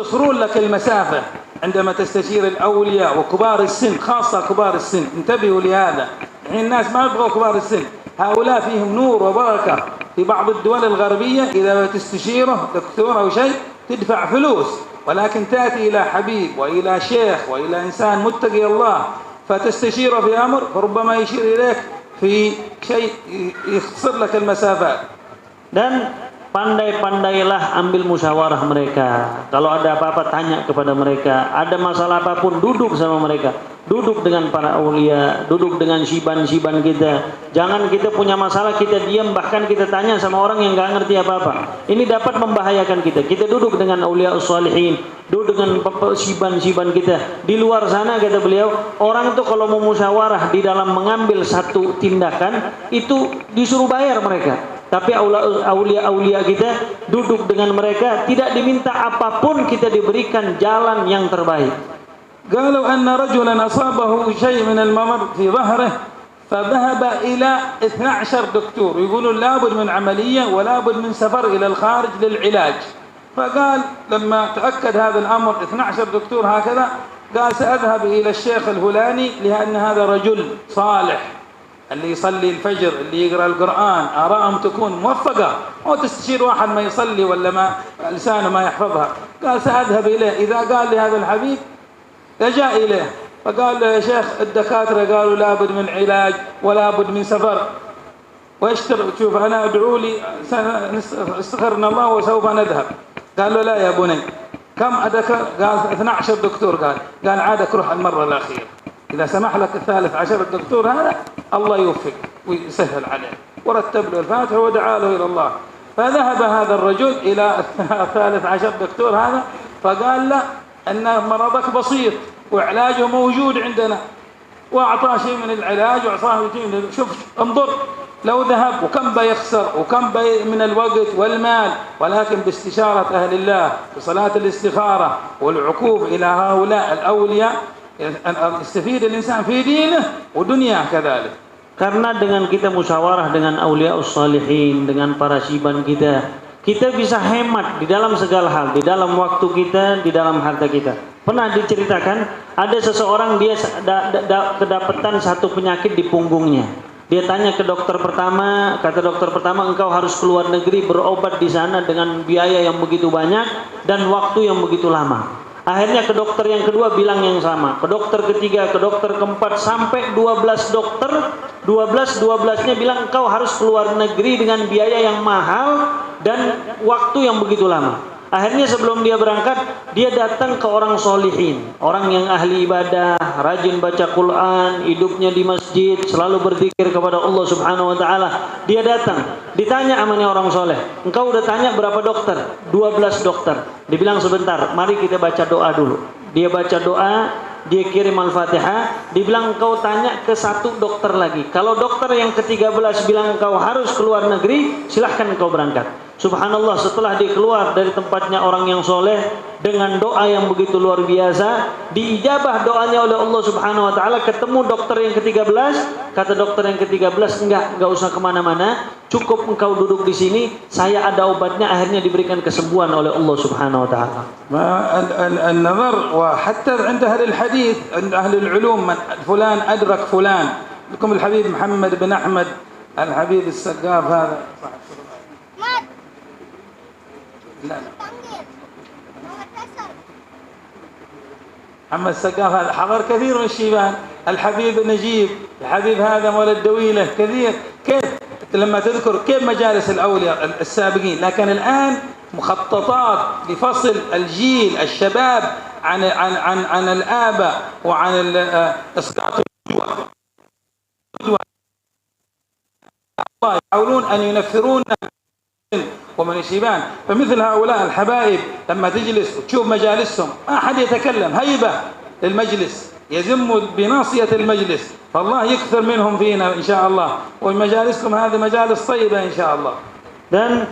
يختصرون لك المسافة عندما تستشير الأولياء وكبار السن، خاصة كبار السن، انتبهوا لهذا. الحين الناس ما يبغوا كبار السن، هؤلاء فيهم نور وبركة. في بعض الدول الغربية إذا تستشيره دكتور أو شيء تدفع فلوس، ولكن تأتي إلى حبيب وإلى شيخ وإلى إنسان متقي الله فتستشيره في أمر، فربما يشير إليك في شيء يختصر لك المسافات. Dan pandai-pandailah ambil musyawarah mereka. Kalau ada apa-apa tanya kepada mereka. Ada masalah apapun duduk sama mereka. Duduk dengan para aulia, duduk dengan siban-siban kita. Jangan kita punya masalah kita diam, bahkan kita tanya sama orang yang nggak ngerti apa-apa. Ini dapat membahayakan kita. Kita duduk dengan aulia ushalihin, duduk dengan siban-siban kita. Di luar sana kata beliau, orang itu kalau mau musyawarah di dalam mengambil satu tindakan itu disuruh bayar mereka. Tapi aulia-aulia kita duduk dengan mereka, tidak diminta apapun, kita diberikan jalan yang terbaik. قالوا أن رجلا أصابه شيء من المرض في ظهره فذهب إلى 12 دكتور، يقولون لابد من عملية ولابد من سفر إلى الخارج للعلاج. فقال لما تأكد هذا الأمر 12 دكتور هكذا، قال سأذهب إلى الشيخ الفلاني لأن هذا رجل صالح اللي يصلي الفجر، اللي يقرأ القرآن، آراءهم تكون موفقة، أو تستشير واحد ما يصلي ولا ما لسانه ما يحفظها. قال سأذهب إليه. إذا قال لي هذا الحبيب لجأ إليه فقال له يا شيخ الدكاترة قالوا لابد من علاج ولابد من سفر واشترط، شوف أنا أدعو لي استخرنا الله وسوف نذهب. قال له لا يا بني، كم أدك؟ قال 12 دكتور. قال عادك روح المرة الأخيرة، إذا سمح لك 13 الدكتور هذا الله يوفق ويسهل عليه. ورتب له الفاتحة ودعا له إلى الله. فذهب هذا الرجل إلى 13 دكتور هذا، فقال له أن مرضك بسيط وعلاجه موجود عندنا، وأعطاه شيء من العلاج وأعطاه شيء من، شوف انظر لو ذهب وكم بيخسر وكم من الوقت والمال، ولكن باستشارة أهل الله بصلاة الاستخارة والعكوف إلى هؤلاء الأولياء يستفيد الإنسان في دينه ودنياه كذلك. Karena dengan kita musyawarah dengan aulia ushalihin, dengan para siban kita bisa hemat di dalam segala hal, di dalam waktu kita, di dalam harta kita. Pernah diceritakan ada seseorang dia kedapatan satu penyakit di punggungnya. Dia tanya ke dokter pertama, kata dokter pertama engkau harus keluar negeri berobat di sana dengan biaya yang begitu banyak dan waktu yang begitu lama. Akhirnya ke dokter yang kedua bilang yang sama, ke dokter ketiga, ke dokter keempat, sampai 12 dokter, 12-12-nya bilang engkau harus keluar negeri dengan biaya yang mahal dan waktu yang begitu lama. Akhirnya sebelum dia berangkat, dia datang ke orang solihin, orang yang ahli ibadah, rajin baca Quran, hidupnya di masjid, selalu berzikir kepada Allah Subhanahu wa taala. Dia datang, ditanya amanya orang soleh, engkau udah tanya berapa dokter? 12 dokter. Dibilang sebentar, mari kita baca doa dulu. Dia baca doa, dia kirim Al-Fatihah, dibilang engkau tanya ke satu dokter lagi. Kalau dokter yang ke-13 bilang engkau harus keluar negeri, silahkan engkau berangkat. Subhanallah, setelah dia keluar dari tempatnya orang yang soleh dengan doa yang begitu luar biasa, diijabah doanya oleh Allah Subhanahu wa taala, ketemu dokter yang ke-13, kata dokter yang ke-13, enggak usah kemana-mana, cukup engkau duduk di sini, saya ada obatnya. Akhirnya diberikan kesembuhan oleh Allah Subhanahu wa taala. النظر وحتى عند أهل الحديث عند أهل العلوم من فلان أدرك فلان، لكم الحبيب محمد بن أحمد الحبيب السقاف هذا لا محمد السقاف هذا حضر كثير من الشيبان، الحبيب نجيب، الحبيب هذا مولد دويلة كثير. كيف لما تذكر كيف مجالس الأولياء السابقين، لكن الآن مخططات لفصل الجيل الشباب عن الآباء وعن إسقاط يحاولون أن ينفرون ومن الشيبان. فمثل هؤلاء الحبائب لما تجلس وتشوف مجالسهم ما أحد يتكلم، هيبة للمجلس، يزم بناصية المجلس، فالله يكثر منهم فينا إن شاء الله، ومجالسكم هذه مجالس طيبة إن شاء الله. Dan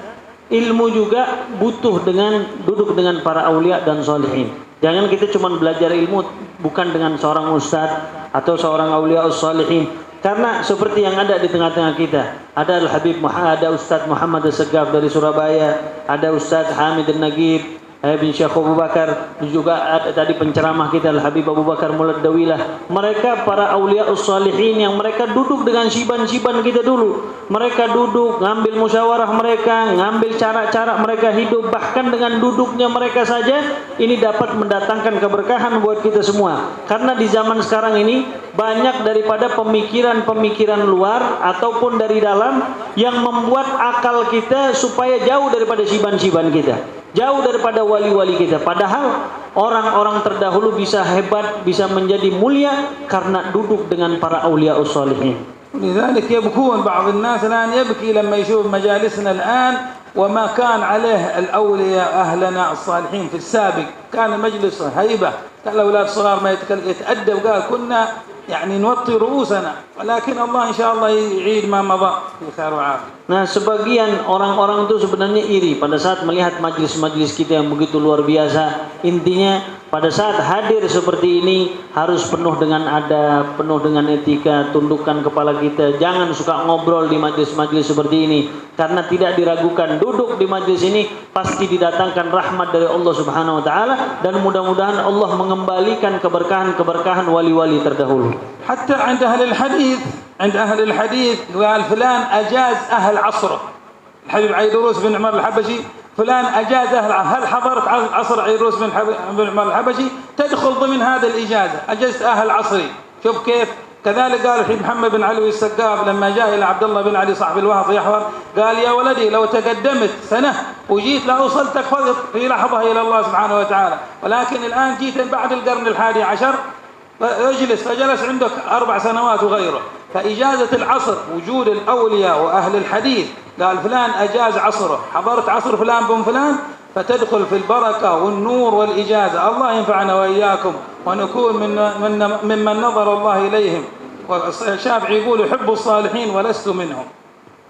ilmu juga butuh dengan duduk dengan para aulia dan sholihin. Jangan kita cuma belajar ilmu bukan dengan seorang ustadz atau seorang aulia sholihin. Karena seperti yang ada di tengah-tengah kita, ada Al-Habib Muhammad, ada Ustadz Muhammad As-Segaf dari Surabaya, ada Ustadz Hamid An-Nagib, bin Syekh Abu Bakar, juga ada tadi penceramah kita Al-Habib Abu Bakar Mulad Dawilah. Mereka para auliaus salihin yang mereka duduk dengan siban-siban kita dulu. Mereka duduk, ngambil musyawarah mereka, ngambil cara-cara mereka hidup, bahkan dengan duduknya mereka saja ini dapat mendatangkan keberkahan buat kita semua. Karena di zaman sekarang ini banyak daripada pemikiran-pemikiran luar ataupun dari dalam yang membuat akal kita supaya jauh daripada siban-siban kita, jauh daripada wali-wali kita. Padahal orang-orang terdahulu bisa hebat, bisa menjadi mulia karena duduk dengan para auliaus salihin. لذلك يبكون بعض الناس الآن يبكي لما يشوف مجالسنا الآن وما كان عليه الأولياء أهلنا الصالحين في السابق. كان المجلس هيبة، كان الأولاد الصغار ما يتأدب، قال كنا يعني نوطي رؤوسنا، ولكن الله إن شاء الله يعيد ما مضى في خير وعافية. Nah, sebagian orang-orang itu sebenarnya iri pada saat melihat majlis-majlis kita yang begitu luar biasa. Intinya pada saat hadir seperti ini harus penuh dengan adab, penuh dengan etika, tundukkan kepala kita. Jangan suka ngobrol di majlis-majlis seperti ini, karena tidak diragukan duduk di majlis ini pasti didatangkan rahmat dari Allah Subhanahu wa taala, dan mudah-mudahan Allah mengembalikan keberkahan-keberkahan wali-wali terdahulu. حتى عند أهل الحديث قال فلان أجاز أهل عصره. الحبيب عيدروس بن عمر الحبشي فلان أجاز أهل، هل حضرت عصر عيدروس بن عمر الحبشي؟ تدخل ضمن هذا الإجازة، أجزت أهل عصري. شوف كيف. كذلك قال الحبيب محمد بن علوي السقاف لما جاء إلى عبد الله بن علي صاحب الوهض يحور، قال يا ولدي لو تقدمت سنة وجيت لأوصلتك في لحظة إلى الله سبحانه وتعالى، ولكن الآن جيت بعد القرن ال11 فجلس عندك 4 سنوات وغيره. فإجازة العصر وجود الأولياء وأهل الحديث، قال فلان أجاز عصره، حضرت عصر فلان بن فلان، فتدخل في البركة والنور والإجازة. الله ينفعنا وإياكم ونكون ممن نظر الله إليهم. والشافعي يقول يحب الصالحين ولست منهم.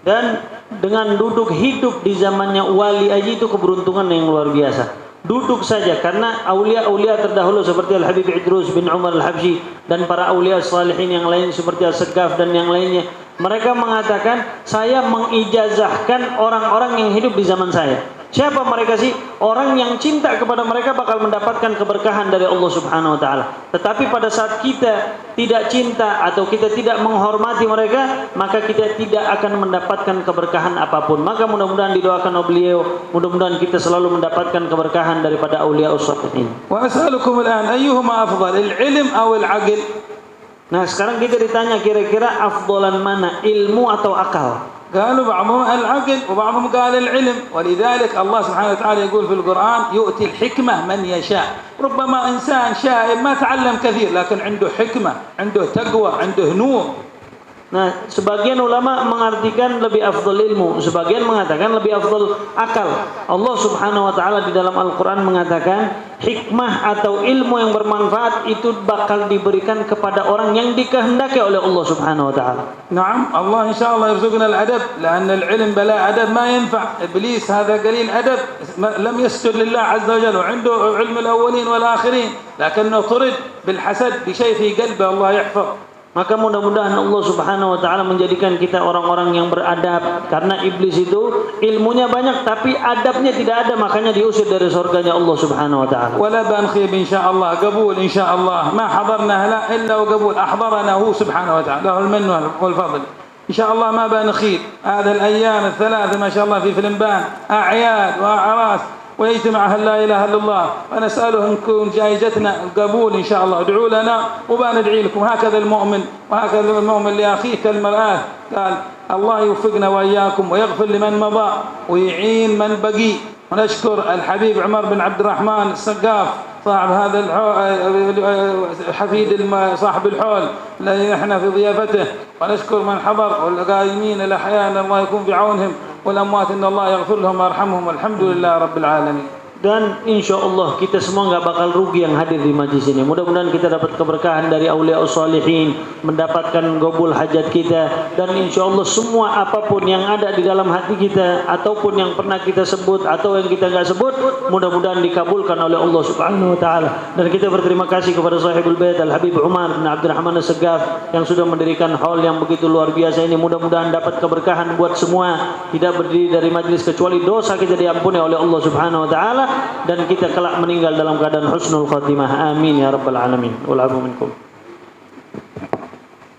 Dan dengan duduk hidup di zamannya wali aja itu keberuntungan yang luar biasa. Duduk saja, karena aulia-aulia terdahulu seperti Al-Habib Idrus bin Umar Al-Habsyi dan para aulia salihin yang lain seperti Al-Segaf dan yang lainnya, mereka mengatakan saya mengijazahkan orang-orang yang hidup di zaman saya. Siapa mereka sih? Orang yang cinta kepada mereka bakal mendapatkan keberkahan dari Allah Subhanahu wa taala. Tetapi pada saat kita tidak cinta atau kita tidak menghormati mereka, maka kita tidak akan mendapatkan keberkahan apapun. Maka mudah-mudahan didoakan oleh beliau, mudah-mudahan kita selalu mendapatkan keberkahan daripada auliaus shalihin. Wa as'alukum al'an ayyuhuma afdal, al-ilm aw al-'aql? Nah, sekarang kita ditanya kira-kira afdalan mana, ilmu atau akal? قالوا بعضهم العقل وبعضهم قال العلم. ولذلك الله سبحانه وتعالى يقول في القرآن يؤتي الحكمة من يشاء. ربما إنسان شائب ما تعلم كثير لكن عنده حكمة، عنده تقوى، عنده نور. Nah, sebagian ulama mengartikan lebih afdal ilmu, sebagian mengatakan lebih afdal akal. Allah Subhanahu wa taala di dalam Al-Qur'an mengatakan hikmah atau ilmu yang bermanfaat itu bakal diberikan kepada orang yang dikehendaki oleh Allah Subhanahu wa taala. نعم الله إن شاء الله يرزقنا الأدب، لأن العلم بلا أدب ما ينفع. إبليس هذا قليل أدب، لم يسجد لله عز وجل وعنده علم الأولين والآخرين، لكنه طرد بالحسد بشيء في قلبه. الله يحفظ. Maka mudah-mudahan Allah Subhanahu wa taala menjadikan kita orang-orang yang beradab, karena iblis itu ilmunya banyak tapi adabnya tidak ada, makanya diusir dari surganya Allah Subhanahu wa taala. ولا بنخيب إن شاء الله، قبول إن شاء الله، ما حضرنا لا إلا وقبول، أحضرنا هو سبحانه وتعالى، له المن والفضل. إن شاء الله ما بنخيب. هذا الأيام الثلاثة ما شاء الله في فلمبان أعياد وأعراس ويجتمع أهل لا إله إلا الله، ونسأله أن تكون جائزتنا قبول إن شاء الله. ادعوا لنا وبندعي لكم. هكذا المؤمن، وهكذا المؤمن لأخيه كالمرآة. قال الله يوفقنا وإياكم ويغفر لمن مضى ويعين من بقي. ونشكر الحبيب عمر بن عبد الرحمن السقاف صاحب هذا حفيد صاحب الحول الذي نحن في ضيافته. ونشكر من حضر والقائمين الأحياء، الله يكون في عونهم، والأموات إن الله يغفر لهم ويرحمهم، والحمد لله رب العالمين. Dan insya Allah kita semua nggak bakal rugi yang hadir di majlis ini. Mudah-mudahan kita dapat keberkahan dari auliaus shalihin, mendapatkan gobul hajat kita, dan insya Allah semua apapun yang ada di dalam hati kita ataupun yang pernah kita sebut atau yang kita nggak sebut, mudah-mudahan dikabulkan oleh Allah Subhanahu wa taala. Dan kita berterima kasih kepada Sahibul Bait Al-Habib Umar bin Abdurrahman As-Segaf yang sudah mendirikan hall yang begitu luar biasa ini. Mudah-mudahan dapat keberkahan buat semua. Tidak berdiri dari majlis kecuali dosa kita diampuni oleh Allah Subhanahu wa taala. dan kita kelak meninggal dalam keadaan husnul khatimah. Amin ya rabbal alamin. Wal afu minkum.